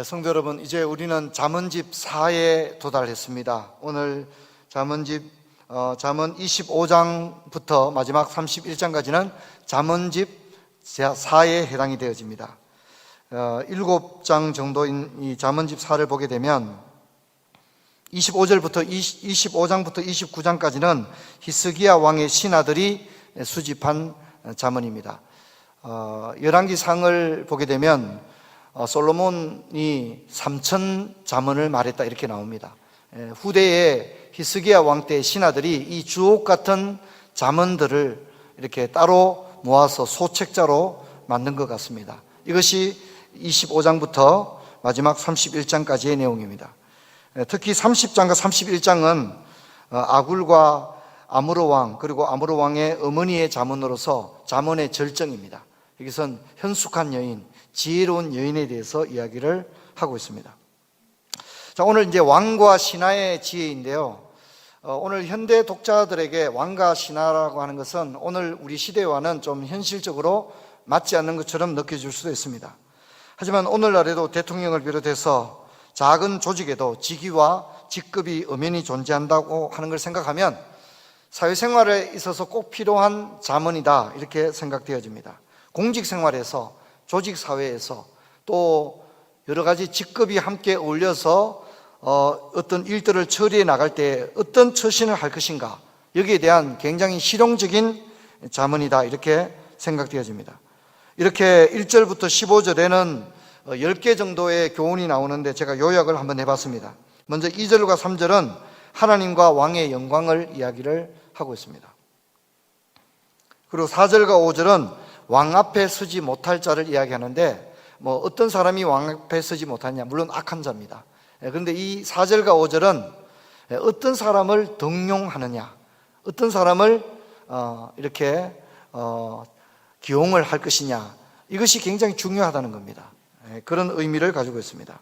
성도 여러분, 이제 우리는 잠언집 4에 도달했습니다. 오늘 잠언 25장부터 마지막 31장까지는 잠언집 4에 해당이 되어집니다. 7장 정도인 이 잠언집 4를 보게 되면 25장부터 29장까지는 히스기야 왕의 신하들이 수집한 잠언입니다. 열왕기상을 보게 되면 솔로몬이 3천 잠언을 말했다 이렇게 나옵니다. 후대에 히스기야 왕 때 신하들이 이 주옥 같은 잠언들을 이렇게 따로 모아서 소책자로 만든 것 같습니다. 이것이 25장부터 마지막 31장까지의 내용입니다. 특히 30장과 31장은 아굴과 아므르 왕 그리고 아므르 왕의 어머니의 잠언으로서 잠언의 절정입니다. 여기선 현숙한 여인, 지혜로운 여인에 대해서 이야기를 하고 있습니다. 자, 오늘 이제 왕과 신하의 지혜인데요. 오늘 현대 독자들에게 왕과 신하라고 하는 것은 오늘 우리 시대와는 좀 현실적으로 맞지 않는 것처럼 느껴질 수도 있습니다. 하지만 오늘날에도 대통령을 비롯해서 작은 조직에도 직위와 직급이 엄연히 존재한다고 하는 걸 생각하면 사회생활에 있어서 꼭 필요한 잠언이다 이렇게 생각되어집니다. 공직생활에서, 조직사회에서, 또 여러 가지 직급이 함께 어울려서 어떤 일들을 처리해 나갈 때 어떤 처신을 할 것인가, 여기에 대한 굉장히 실용적인 잠언이다 이렇게 생각되어집니다. 이렇게 1절부터 15절에는 10개 정도의 교훈이 나오는데 제가 요약을 한번 해봤습니다. 먼저 2절과 3절은 하나님과 왕의 영광을 이야기를 하고 있습니다. 그리고 4절과 5절은 왕 앞에 서지 못할 자를 이야기하는데, 어떤 사람이 왕 앞에 서지 못하냐, 물론 악한 자입니다. 그런데 이 4절과 5절은 어떤 사람을 등용하느냐, 어떤 사람을 이렇게 기용을 할 것이냐, 이것이 굉장히 중요하다는 겁니다. 그런 의미를 가지고 있습니다.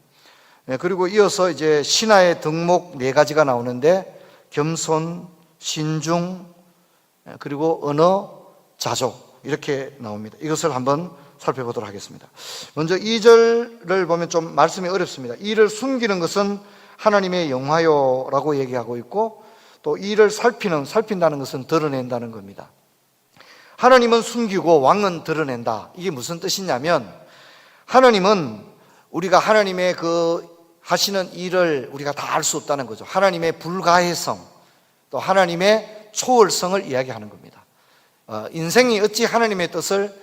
그리고 이어서 이제 신하의 덕목 4가지가 나오는데, 겸손, 신중, 그리고 언어, 자족, 이렇게 나옵니다. 이것을 한번 살펴보도록 하겠습니다. 먼저 2절을 보면 좀 말씀이 어렵습니다. 이를 숨기는 것은 하나님의 영화요라고 얘기하고 있고, 또 이를 살핀다는 것은 드러낸다는 겁니다. 하나님은 숨기고 왕은 드러낸다. 이게 무슨 뜻이냐면, 하나님은 우리가 하나님의 하시는 일을 우리가 다 알 수 없다는 거죠. 하나님의 불가해성, 또 하나님의 초월성을 이야기하는 겁니다. 인생이 어찌 하나님의 뜻을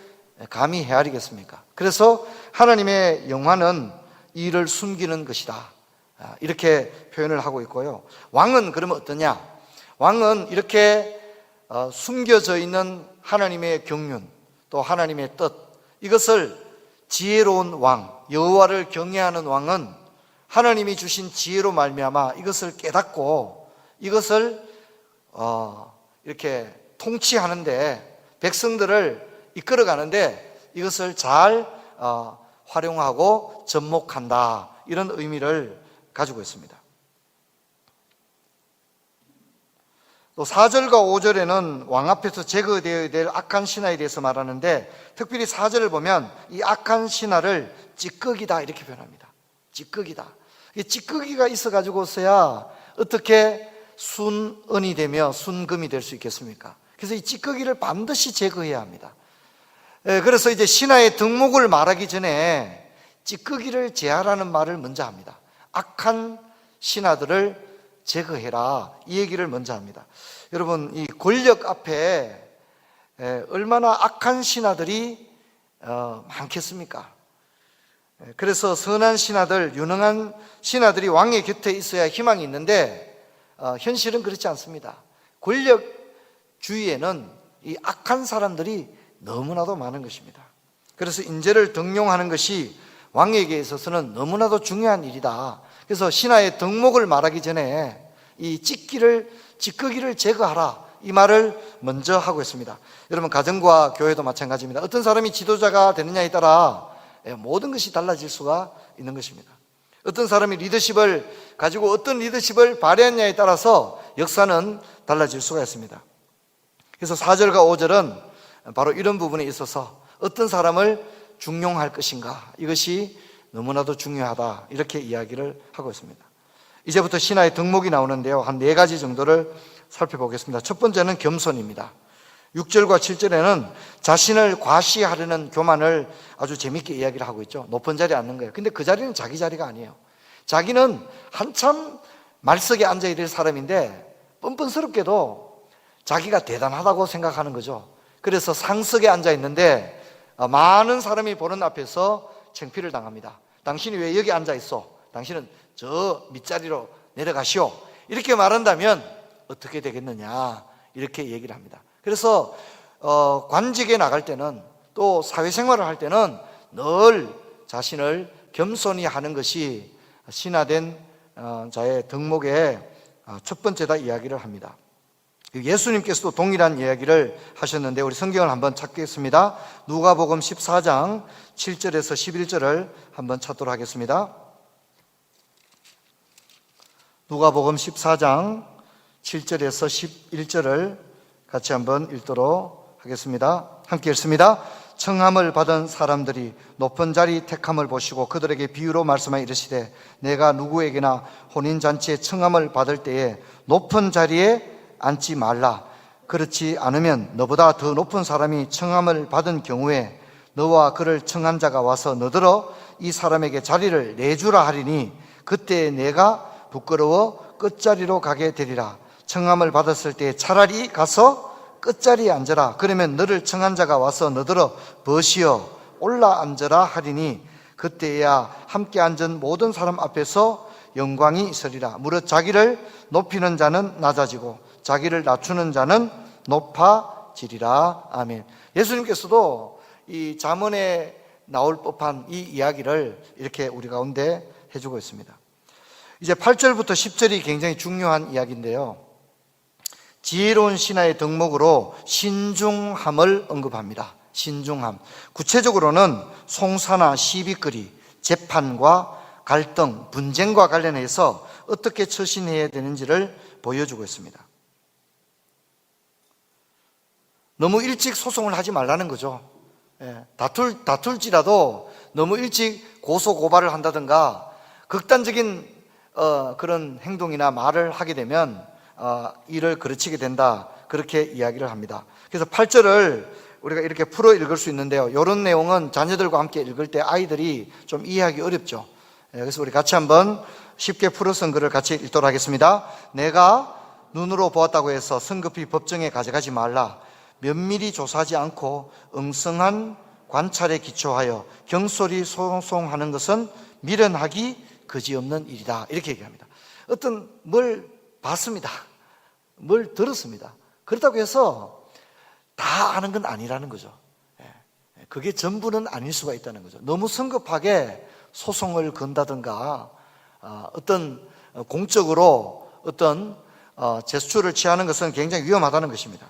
감히 헤아리겠습니까? 그래서 하나님의 영화는 이를 숨기는 것이다, 이렇게 표현을 하고 있고요. 왕은 그러면 어떠냐? 왕은 이렇게 숨겨져 있는 하나님의 경륜, 또 하나님의 뜻, 이것을 지혜로운 왕, 여호와를 경외하는 왕은 하나님이 주신 지혜로 말미암아 이것을 깨닫고 이것을 이렇게 통치하는데, 백성들을 이끌어가는데 이것을 잘 활용하고 접목한다, 이런 의미를 가지고 있습니다. 또 4절과 5절에는 왕 앞에서 제거되어야 될 악한 신하에 대해서 말하는데, 특별히 4절을 보면 이 악한 신하를 찌꺼기다 이렇게 표현합니다. 찌꺼기다. 찌꺼기가 있어가지고서야 어떻게 순은이 되며 순금이 될 수 있겠습니까? 그래서 이 찌꺼기를 반드시 제거해야 합니다. 그래서 이제 신하의 덕목을 말하기 전에 찌꺼기를 제하라는 말을 먼저 합니다. 악한 신하들을 제거해라, 이 얘기를 먼저 합니다. 여러분, 이 권력 앞에 얼마나 악한 신하들이 많겠습니까? 그래서 선한 신하들, 유능한 신하들이 왕의 곁에 있어야 희망이 있는데, 현실은 그렇지 않습니다. 권력 주위에는 이 악한 사람들이 너무나도 많은 것입니다. 그래서 인재를 등용하는 것이 왕에게 있어서는 너무나도 중요한 일이다. 그래서 신하의 덕목을 말하기 전에 이 찌꺼기를 제거하라, 이 말을 먼저 하고 있습니다. 여러분, 가정과 교회도 마찬가지입니다. 어떤 사람이 지도자가 되느냐에 따라 모든 것이 달라질 수가 있는 것입니다. 어떤 사람이 리더십을 가지고 어떤 리더십을 발휘하느냐에 따라서 역사는 달라질 수가 있습니다. 그래서 4절과 5절은 바로 이런 부분에 있어서 어떤 사람을 중용할 것인가, 이것이 너무나도 중요하다, 이렇게 이야기를 하고 있습니다. 이제부터 신하의 덕목이 나오는데요, 한 4가지 정도를 살펴보겠습니다. 첫 번째는 겸손입니다. 6절과 7절에는 자신을 과시하려는 교만을 아주 재밌게 이야기를 하고 있죠. 높은 자리에 앉는 거예요. 근데 그 자리는 자기 자리가 아니에요. 자기는 한참 말석에 앉아있을 사람인데 뻔뻔스럽게도 자기가 대단하다고 생각하는 거죠. 그래서 상석에 앉아있는데 많은 사람이 보는 앞에서 창피를 당합니다. 당신이 왜 여기 앉아있어? 당신은 저 밑자리로 내려가시오. 이렇게 말한다면 어떻게 되겠느냐, 이렇게 얘기를 합니다. 그래서 관직에 나갈 때는, 또 사회생활을 할 때는 늘 자신을 겸손히 하는 것이 신하된 자의 덕목의 첫 번째다 이야기를 합니다. 예수님께서도 동일한 이야기를 하셨는데 우리 성경을 한번 찾겠습니다. 누가복음 14장 7절에서 11절을 한번 찾도록 하겠습니다. 누가복음 14장 7절에서 11절을 같이 한번 읽도록 하겠습니다. 함께 읽습니다. 청함을 받은 사람들이 높은 자리 택함을 보시고 그들에게 비유로 말씀하여 이르시되, 내가 누구에게나 혼인잔치에 청함을 받을 때에 높은 자리에 앉지 말라. 그렇지 않으면 너보다 더 높은 사람이 청함을 받은 경우에 너와 그를 청한 자가 와서 너더러 이 사람에게 자리를 내주라 하리니 그때 내가 부끄러워 끝자리로 가게 되리라. 청함을 받았을 때 차라리 가서 끝자리에 앉아라. 그러면 너를 청한 자가 와서 너더러 벗이어 올라 앉아라 하리니 그때야 함께 앉은 모든 사람 앞에서 영광이 있으리라. 무릇 자기를 높이는 자는 낮아지고 자기를 낮추는 자는 높아지리라. 아멘. 예수님께서도 이 잠언에 나올 법한 이 이야기를 이렇게 우리 가운데 해주고 있습니다. 이제 8절부터 10절이 굉장히 중요한 이야기인데요, 지혜로운 신하의 덕목으로 신중함을 언급합니다. 신중함. 구체적으로는 송사나 시비거리, 재판과 갈등, 분쟁과 관련해서 어떻게 처신해야 되는지를 보여주고 있습니다. 너무 일찍 소송을 하지 말라는 거죠. 다툴지라도 너무 일찍 고소 고발을 한다든가 극단적인 그런 행동이나 말을 하게 되면 일을 그르치게 된다, 그렇게 이야기를 합니다. 그래서 8절을 우리가 이렇게 풀어 읽을 수 있는데요, 이런 내용은 자녀들과 함께 읽을 때 아이들이 좀 이해하기 어렵죠. 그래서 우리 같이 한번 쉽게 풀어 쓴 글을 같이 읽도록 하겠습니다. 내가 눈으로 보았다고 해서 성급히 법정에 가져가지 말라. 면밀히 조사하지 않고 엉성한 관찰에 기초하여 경솔히 소송하는 것은 미련하기 그지없는 일이다, 이렇게 얘기합니다. 어떤 뭘 봤습니다, 뭘 들었습니다. 그렇다고 해서 다 아는 건 아니라는 거죠. 그게 전부는 아닐 수가 있다는 거죠. 너무 성급하게 소송을 건다든가 어떤 공적으로 어떤 제스처를 취하는 것은 굉장히 위험하다는 것입니다.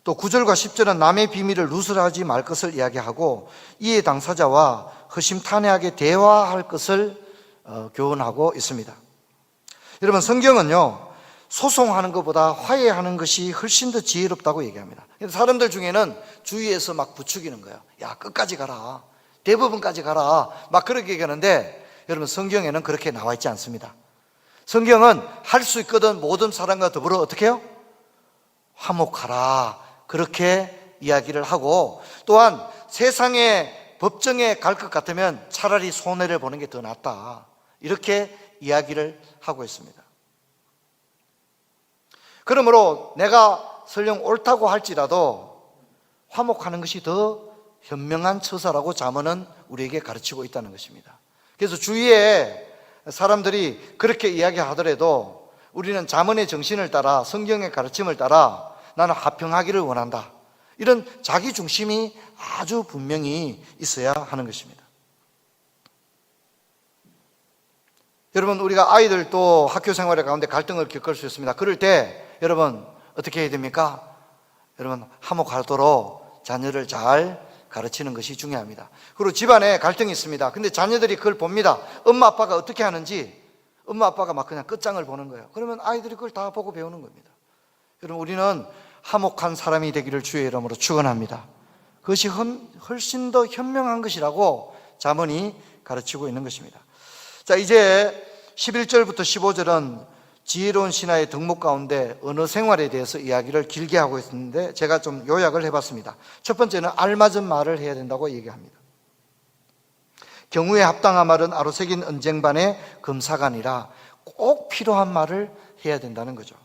또 9절과 10절은 남의 비밀을 누설하지 말 것을 이야기하고 이해 당사자와 허심탄회하게 대화할 것을 교훈하고 있습니다. 여러분, 성경은요, 소송하는 것보다 화해하는 것이 훨씬 더 지혜롭다고 얘기합니다. 사람들 중에는 주위에서 막 부추기는 거예요. 야, 끝까지 가라, 대법원까지 가라, 막 그렇게 얘기하는데 여러분, 성경에는 그렇게 나와 있지 않습니다. 성경은 할 수 있거든 모든 사람과 더불어 어떻게 해요? 화목하라, 그렇게 이야기를 하고, 또한 세상의 법정에 갈 것 같으면 차라리 손해를 보는 게 더 낫다, 이렇게 이야기를 하고 있습니다. 그러므로 내가 설령 옳다고 할지라도 화목하는 것이 더 현명한 처사라고 잠언은 우리에게 가르치고 있다는 것입니다. 그래서 주위에 사람들이 그렇게 이야기하더라도 우리는 잠언의 정신을 따라, 성경의 가르침을 따라 나는 화평하기를 원한다, 이런 자기 중심이 아주 분명히 있어야 하는 것입니다. 여러분, 우리가 아이들도 학교 생활의 가운데 갈등을 겪을 수 있습니다. 그럴 때 여러분 어떻게 해야 됩니까? 여러분, 화목하도록 자녀를 잘 가르치는 것이 중요합니다. 그리고 집안에 갈등이 있습니다. 근데 자녀들이 그걸 봅니다. 엄마 아빠가 어떻게 하는지. 엄마 아빠가 막 그냥 끝장을 보는 거예요. 그러면 아이들이 그걸 다 보고 배우는 겁니다. 여러분, 우리는 화목한 사람이 되기를 주의 이름으로 축원합니다. 그것이 훨씬 더 현명한 것이라고 잠언이 가르치고 있는 것입니다. 자, 이제 11절부터 15절은 지혜로운 신하의 덕목 가운데 언어 생활에 대해서 이야기를 길게 하고 있는데 제가 좀 요약을 해봤습니다. 첫 번째는 알맞은 말을 해야 된다고 얘기합니다. 경우에 합당한 말은 아로새긴 언쟁반의 금사간이라 꼭 필요한 말을 해야 된다는 거죠.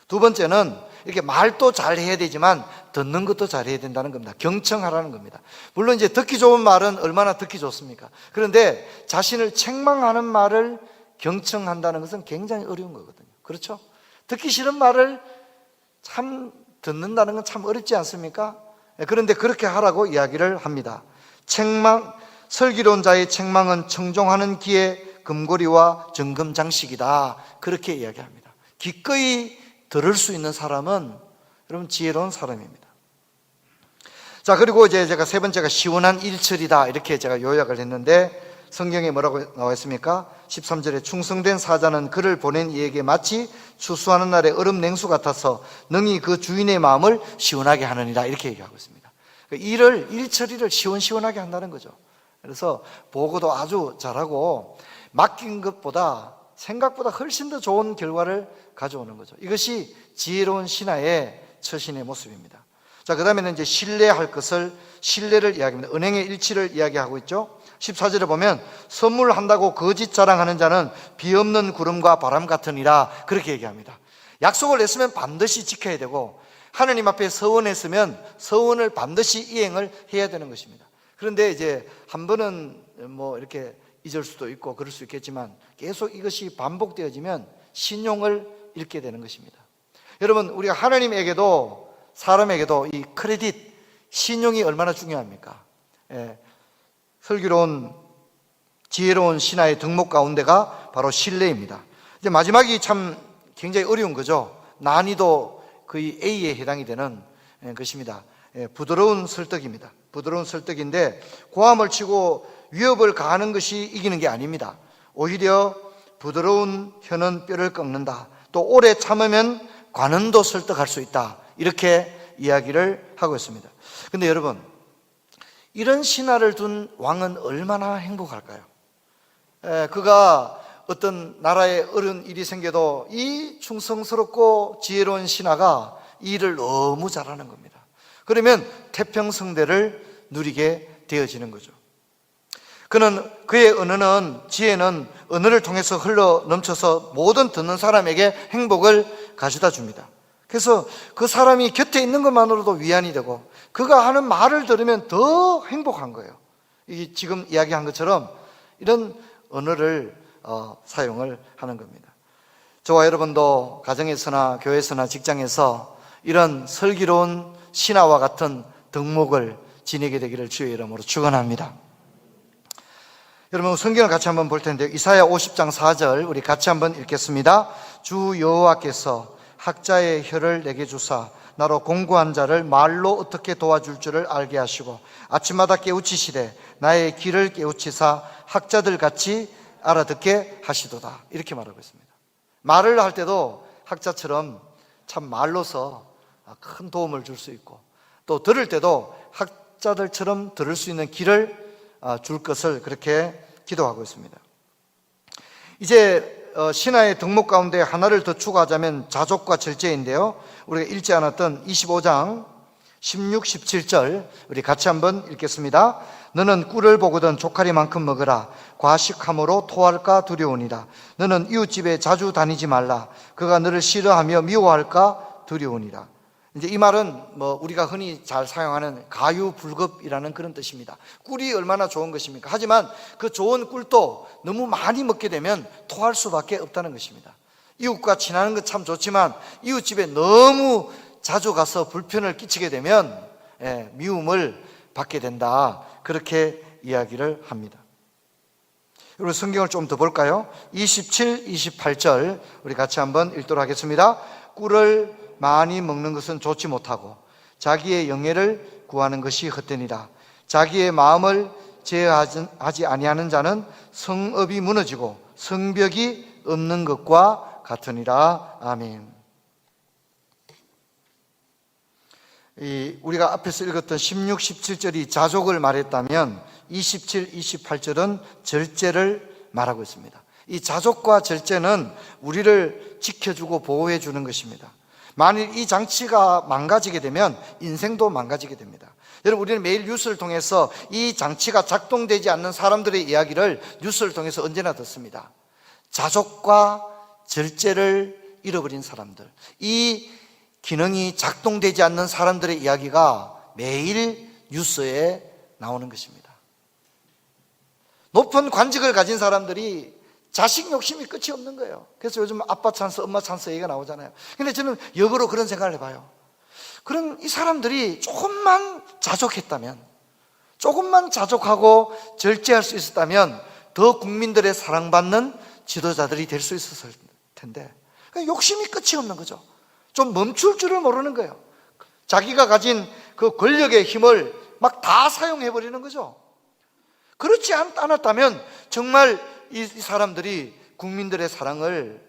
두 번째는 이렇게 말도 잘 해야 되지만 듣는 것도 잘 해야 된다는 겁니다. 경청하라는 겁니다. 물론 이제 듣기 좋은 말은 얼마나 듣기 좋습니까? 그런데 자신을 책망하는 말을 경청한다는 것은 굉장히 어려운 거거든요. 그렇죠? 듣기 싫은 말을 참 듣는다는 건 참 어렵지 않습니까? 그런데 그렇게 하라고 이야기를 합니다. 슬기로운 자의 책망은 청종하는 기의 금고리와 정금장식이다. 그렇게 이야기합니다. 기꺼이 들을 수 있는 사람은 여러분 지혜로운 사람입니다. 자, 그리고 이제 제가 세 번째가 시원한 일처리다. 이렇게 제가 요약을 했는데 성경에 뭐라고 나와 있습니까? 13절에 충성된 사자는 그를 보낸 이에게 마치 추수하는 날의 얼음 냉수 같아서 능히 그 주인의 마음을 시원하게 하느니라. 이렇게 얘기하고 있습니다. 일 처리를 시원시원하게 한다는 거죠. 그래서 보고도 아주 잘하고 맡긴 것보다 생각보다 훨씬 더 좋은 결과를 가져오는 거죠. 이것이 지혜로운 신하의 처신의 모습입니다. 자, 그 다음에는 이제 신뢰할 것을, 신뢰를 이야기합니다. 은행의 일치를 이야기하고 있죠. 14절에 보면 선물한다고 거짓 자랑하는 자는 비 없는 구름과 바람 같으니라. 그렇게 얘기합니다. 약속을 냈으면 반드시 지켜야 되고 하느님 앞에 서원했으면 서원을 반드시 이행을 해야 되는 것입니다. 그런데 이제 한 번은 뭐 이렇게 잊을 수도 있고 그럴 수 있겠지만 계속 이것이 반복되어지면 신용을 잃게 되는 것입니다. 여러분, 우리가 하나님에게도 사람에게도 이 크레딧, 신용이 얼마나 중요합니까? 슬기로운 지혜로운 신하의 덕목 가운데가 바로 신뢰입니다. 이제 마지막이 참 굉장히 어려운 거죠. 난이도 거의 A에 해당이 되는 것입니다. 부드러운 설득입니다. 부드러운 설득인데 고함을 치고 위협을 가하는 것이 이기는 게 아닙니다. 오히려 부드러운 혀는 뼈를 꺾는다. 또 오래 참으면 관원도 설득할 수 있다. 이렇게 이야기를 하고 있습니다. 근데 여러분, 이런 신하를 둔 왕은 얼마나 행복할까요? 그가 어떤 나라에 어려운 일이 생겨도 이 충성스럽고 지혜로운 신하가 이 일을 너무 잘하는 겁니다. 그러면 태평성대를 누리게 되어지는 거죠. 그의 언어는, 지혜는 언어를 통해서 흘러 넘쳐서 모든 듣는 사람에게 행복을 가져다 줍니다. 그래서 그 사람이 곁에 있는 것만으로도 위안이 되고 그가 하는 말을 들으면 더 행복한 거예요. 이 지금 이야기한 것처럼 이런 언어를 사용을 하는 겁니다. 저와 여러분도 가정에서나 교회에서나 직장에서 이런 슬기로운 신하와 같은 덕목을 지니게 되기를 주의 이름으로 축원합니다. 여러분, 성경을 같이 한번 볼 텐데요. 이사야 50장 4절 우리 같이 한번 읽겠습니다. 주 여호와께서 학자의 혀를 내게 주사 나로 공고한 자를 말로 어떻게 도와줄 줄을 알게 하시고 아침마다 깨우치시되 나의 귀를 깨우치사 학자들 같이 알아듣게 하시도다. 이렇게 말하고 있습니다. 말을 할 때도 학자처럼 참 말로서 큰 도움을 줄 수 있고 또 들을 때도 학자들처럼 들을 수 있는 귀를 줄 것을 그렇게 기도하고 있습니다. 이제 신하의 덕목 가운데 하나를 더 추가하자면 자족과 절제인데요. 우리가 읽지 않았던 25장 16, 17절 우리 같이 한번 읽겠습니다. 너는 꿀을 보거든 조카리만큼 먹으라. 과식함으로 토할까 두려우니라. 너는 이웃집에 자주 다니지 말라. 그가 너를 싫어하며 미워할까 두려우니라. 이제 이 말은 우리가 흔히 잘 사용하는 가유불급이라는 그런 뜻입니다. 꿀이 얼마나 좋은 것입니까? 하지만 그 좋은 꿀도 너무 많이 먹게 되면 토할 수밖에 없다는 것입니다. 이웃과 친하는 것 참 좋지만 이웃집에 너무 자주 가서 불편을 끼치게 되면 미움을 받게 된다. 그렇게 이야기를 합니다. 여러분, 성경을 좀 더 볼까요? 27, 28절 우리 같이 한번 읽도록 하겠습니다. 꿀을 많이 먹는 것은 좋지 못하고 자기의 영예를 구하는 것이 헛되니라. 자기의 마음을 제어하지 아니하는 자는 성읍이 무너지고 성벽이 없는 것과 같으니라. 아멘. 우리가 앞에서 읽었던 16, 17절이 자족을 말했다면 27, 28절은 절제를 말하고 있습니다. 이 자족과 절제는 우리를 지켜주고 보호해 주는 것입니다. 만일 이 장치가 망가지게 되면 인생도 망가지게 됩니다. 여러분, 우리는 매일 뉴스를 통해서 이 장치가 작동되지 않는 사람들의 이야기를 뉴스를 통해서 언제나 듣습니다. 자족과 절제를 잃어버린 사람들, 이 기능이 작동되지 않는 사람들의 이야기가 매일 뉴스에 나오는 것입니다. 높은 관직을 가진 사람들이 자식 욕심이 끝이 없는 거예요. 그래서 요즘 아빠 찬스, 엄마 찬스 얘기가 나오잖아요. 근데 저는 역으로 그런 생각을 해봐요. 그럼 이 사람들이 조금만 자족했다면, 조금만 자족하고 절제할 수 있었다면 더 국민들의 사랑받는 지도자들이 될 수 있었을 텐데, 욕심이 끝이 없는 거죠. 좀 멈출 줄을 모르는 거예요. 자기가 가진 그 권력의 힘을 막 다 사용해버리는 거죠. 그렇지 않았다면 정말 이 사람들이 국민들의 사랑을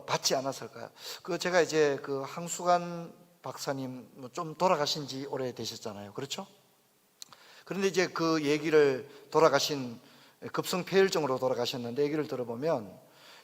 받지 않았을까요? 제가 이제 항수관 박사님 좀 돌아가신 지 오래되셨잖아요. 그렇죠? 그런데 이제 그 얘기를 돌아가신 급성폐혈증으로 돌아가셨는데 얘기를 들어보면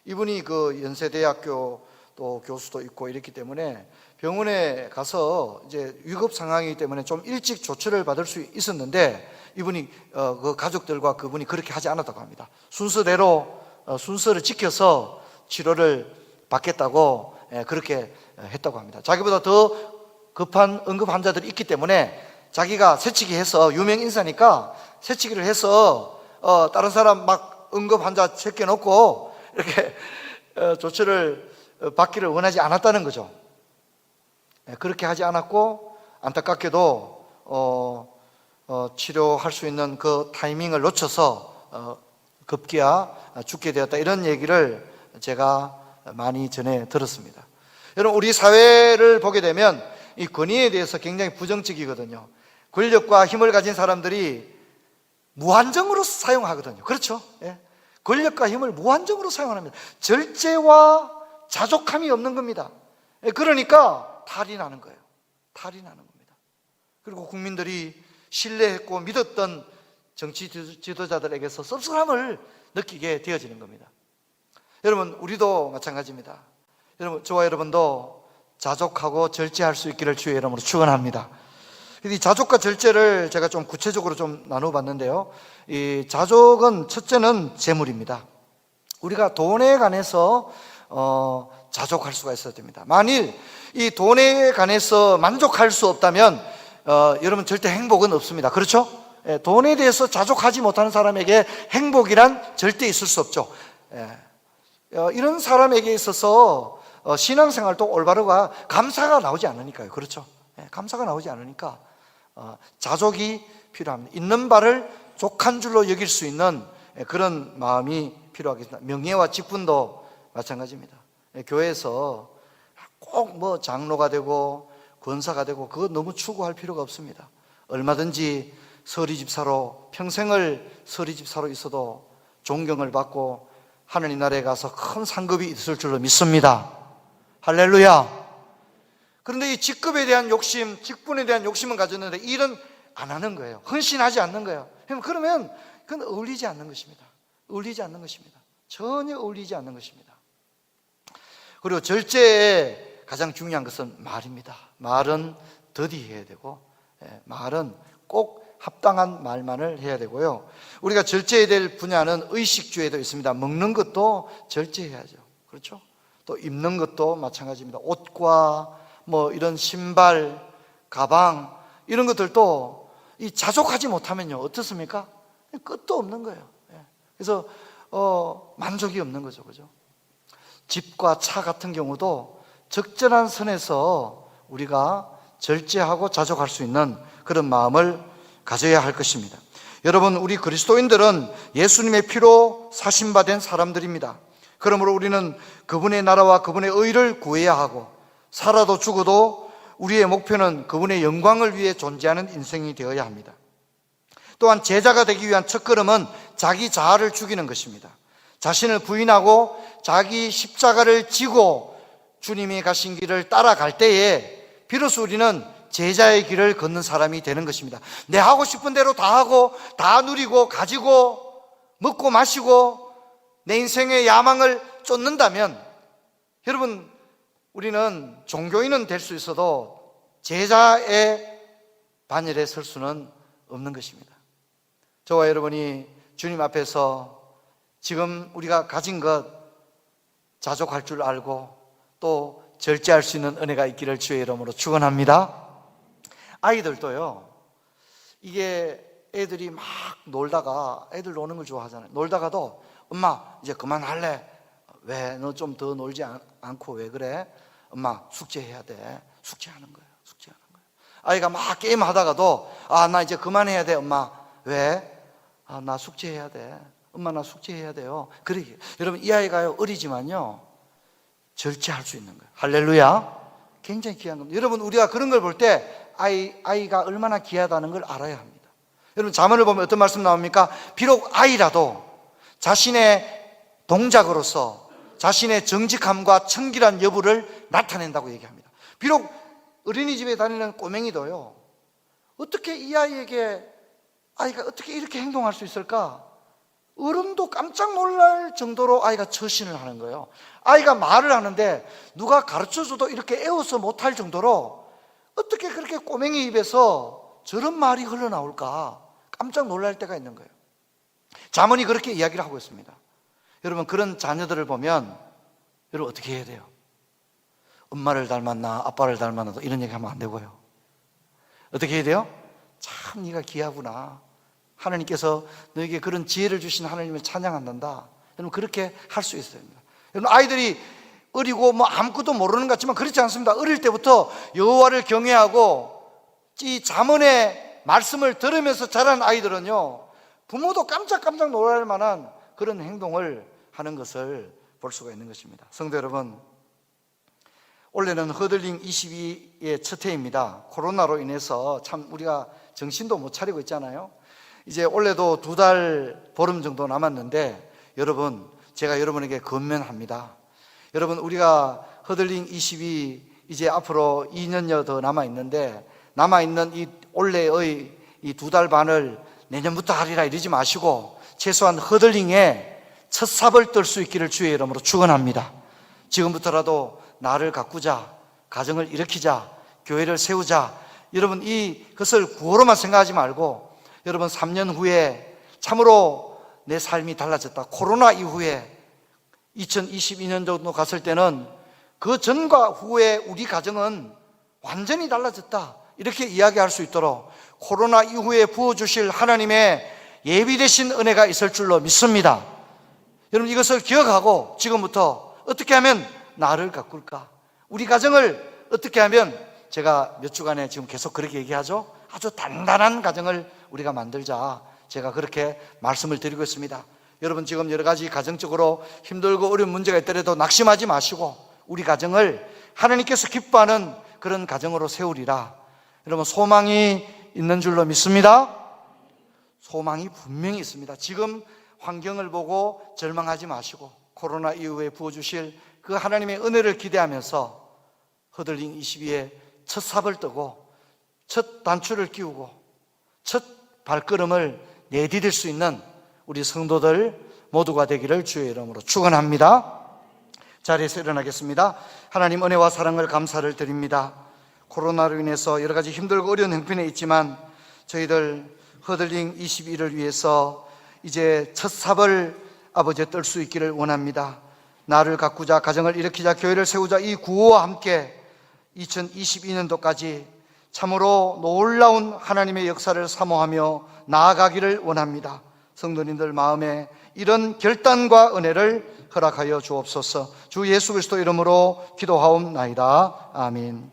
이분이 연세대학교 또 교수도 있고 이랬기 때문에 병원에 가서 이제 위급 상황이기 때문에 좀 일찍 조처를 받을 수 있었는데 이분이 그 가족들과 그분이 그렇게 하지 않았다고 합니다. 순서대로 순서를 지켜서 치료를 받겠다고 그렇게 했다고 합니다. 자기보다 더 급한 응급 환자들이 있기 때문에 자기가 새치기 해서 유명 인사니까 새치기를 해서 다른 사람 막 응급 환자 제껴놓고 이렇게 조처를 받기를 원하지 않았다는 거죠. 그렇게 하지 않았고 안타깝게도 치료할 수 있는 그 타이밍을 놓쳐서 급기야 죽게 되었다, 이런 얘기를 제가 많이 전해 들었습니다. 여러분, 우리 사회를 보게 되면 이 권위에 대해서 굉장히 부정적이거든요. 권력과 힘을 가진 사람들이 무한정으로 사용하거든요. 그렇죠? 예. 권력과 힘을 무한정으로 사용합니다. 절제와 자족함이 없는 겁니다. 그러니까 탈이 나는 거예요. 탈이 나는 겁니다. 그리고 국민들이 신뢰했고 믿었던 정치 지도자들에게서 섭섭함을 느끼게 되어지는 겁니다. 여러분, 우리도 마찬가지입니다. 여러분, 저와 여러분도 자족하고 절제할 수 있기를 주의 이름으로 축원합니다. 이 자족과 절제를 제가 좀 구체적으로 좀 나눠봤는데요. 이 자족은 첫째는 재물입니다. 우리가 돈에 관해서 자족할 수가 있어야 됩니다. 만일 이 돈에 관해서 만족할 수 없다면 여러분 절대 행복은 없습니다. 그렇죠? 돈에 대해서 자족하지 못하는 사람에게 행복이란 절대 있을 수 없죠. 이런 사람에게 있어서 신앙생활도 올바르가 감사가 나오지 않으니까요. 그렇죠? 감사가 나오지 않으니까 자족이 필요합니다. 있는 바를 족한 줄로 여길 수 있는 그런 마음이 필요하겠습니다. 명예와 직분도 마찬가지입니다. 교회에서 꼭 장로가 되고 권사가 되고 그거 너무 추구할 필요가 없습니다. 얼마든지 서리집사로 평생을 서리집사로 있어도 존경을 받고 하느님 나라에 가서 큰 상급이 있을 줄로 믿습니다. 할렐루야. 그런데 이 직급에 대한 욕심, 직분에 대한 욕심은 가졌는데 일은 안 하는 거예요. 헌신하지 않는 거예요. 그러면 그건 어울리지 않는 것입니다. 어울리지 않는 것입니다. 전혀 어울리지 않는 것입니다. 그리고 절제에 가장 중요한 것은 말입니다. 말은 더디해야 되고 말은 꼭 합당한 말만을 해야 되고요. 우리가 절제해야 될 분야는 의식주에도 있습니다. 먹는 것도 절제해야죠. 그렇죠? 또 입는 것도 마찬가지입니다. 옷과 이런 신발, 가방 이런 것들도 이 자족하지 못하면요 어떻습니까? 끝도 없는 거예요. 그래서 만족이 없는 거죠. 그죠? 집과 차 같은 경우도 적절한 선에서 우리가 절제하고 자족할 수 있는 그런 마음을 가져야 할 것입니다. 여러분, 우리 그리스도인들은 예수님의 피로 사신받은 사람들입니다. 그러므로 우리는 그분의 나라와 그분의 의를 구해야 하고 살아도 죽어도 우리의 목표는 그분의 영광을 위해 존재하는 인생이 되어야 합니다. 또한 제자가 되기 위한 첫걸음은 자기 자아를 죽이는 것입니다. 자신을 부인하고 자기 십자가를 지고 주님이 가신 길을 따라갈 때에 비로소 우리는 제자의 길을 걷는 사람이 되는 것입니다. 내 하고 싶은 대로 다 하고 다 누리고 가지고 먹고 마시고 내 인생의 야망을 쫓는다면 여러분, 우리는 종교인은 될 수 있어도 제자의 반열에 설 수는 없는 것입니다. 저와 여러분이 주님 앞에서 지금 우리가 가진 것 자족할 줄 알고 또 절제할 수 있는 은혜가 있기를 주의 이름으로 축원합니다. 아이들도요, 이게 애들이 막 놀다가, 애들 노는 걸 좋아하잖아요. 놀다가도 엄마 이제 그만할래. 왜? 너 좀 더 놀지 않고 왜 그래? 엄마 숙제해야 돼. 숙제하는 거예요. 숙제하는 거예요. 아이가 막 게임 하다가도 나 이제 그만해야 돼. 엄마 왜? 나 숙제해야 돼. 엄마 나 숙제해야 돼요. 그래, 여러분, 이 아이가요, 어리지만요 절제할 수 있는 거예요. 할렐루야. 굉장히 귀한 겁니다. 여러분, 우리가 그런 걸 볼 때 아이가 얼마나 귀하다는 걸 알아야 합니다. 여러분, 잠언을 보면 어떤 말씀 나옵니까? 비록 아이라도 자신의 동작으로서 자신의 정직함과 청결한 여부를 나타낸다고 얘기합니다. 비록 어린이집에 다니는 꼬맹이도요, 어떻게 이 아이가 어떻게 이렇게 행동할 수 있을까? 어른도 깜짝 놀랄 정도로 아이가 처신을 하는 거예요. 아이가 말을 하는데 누가 가르쳐줘도 이렇게 애워서 못할 정도로 어떻게 그렇게 꼬맹이 입에서 저런 말이 흘러나올까 깜짝 놀랄 때가 있는 거예요. 잠언이 그렇게 이야기를 하고 있습니다. 여러분, 그런 자녀들을 보면 여러분 어떻게 해야 돼요? 엄마를 닮았나 아빠를 닮았나 이런 얘기 하면 안 되고요. 어떻게 해야 돼요? 참 네가 귀하구나, 하나님께서 너에게 그런 지혜를 주신 하나님을 찬양한단다. 여러분, 그렇게 할 수 있어야 합니다. 여러분, 아이들이 어리고 아무것도 모르는 것 같지만 그렇지 않습니다. 어릴 때부터 여호와를 경외하고 이 잠언의 말씀을 들으면서 자란 아이들은요, 부모도 깜짝깜짝 놀랄 만한 그런 행동을 하는 것을 볼 수가 있는 것입니다. 성도 여러분, 올해는 허들링 22의 첫 해입니다. 코로나로 인해서 참 우리가 정신도 못 차리고 있잖아요. 이제 올해도 2달 보름 정도 남았는데 여러분, 제가 여러분에게 건면합니다. 여러분, 우리가 허들링 22 이제 앞으로 2년여 더 남아있는데 남아있는 이 올해의 이 2달 반을 내년부터 하리라 이러지 마시고 최소한 허들링에 첫 삽을 뜰 수 있기를 주의 이름으로 축원합니다. 지금부터라도 나를 가꾸자, 가정을 일으키자, 교회를 세우자. 여러분, 이것을 구호로만 생각하지 말고 여러분, 3년 후에 참으로 내 삶이 달라졌다. 코로나 이후에 2022년 정도 갔을 때는 그 전과 후에 우리 가정은 완전히 달라졌다. 이렇게 이야기할 수 있도록 코로나 이후에 부어주실 하나님의 예비되신 은혜가 있을 줄로 믿습니다. 여러분, 이것을 기억하고 지금부터 어떻게 하면 나를 가꿀까? 우리 가정을 어떻게 하면, 제가 몇 주간에 지금 계속 그렇게 얘기하죠. 아주 단단한 가정을 우리가 만들자. 제가 그렇게 말씀을 드리고 있습니다. 여러분, 지금 여러 가지 가정적으로 힘들고 어려운 문제가 있더라도 낙심하지 마시고 우리 가정을 하나님께서 기뻐하는 그런 가정으로 세우리라. 여러분, 소망이 있는 줄로 믿습니다. 소망이 분명히 있습니다. 지금 환경을 보고 절망하지 마시고 코로나 이후에 부어주실 그 하나님의 은혜를 기대하면서 허들링 22에 첫 삽을 뜨고 첫 단추를 끼우고 첫 발걸음을 내디딜 수 있는 우리 성도들 모두가 되기를 주의 이름으로 축원합니다. 자리에서 일어나겠습니다. 하나님, 은혜와 사랑을 감사를 드립니다. 코로나로 인해서 여러 가지 힘들고 어려운 형편에 있지만 저희들 허들링 22를 위해서 이제 첫 삽을 아버지 뜰 수 있기를 원합니다. 나를 가꾸자, 가정을 일으키자, 교회를 세우자, 이 구호와 함께 2022년도까지 참으로 놀라운 하나님의 역사를 사모하며 나아가기를 원합니다. 성도님들 마음에 이런 결단과 은혜를 허락하여 주옵소서. 주 예수 그리스도 이름으로 기도하옵나이다. 아멘.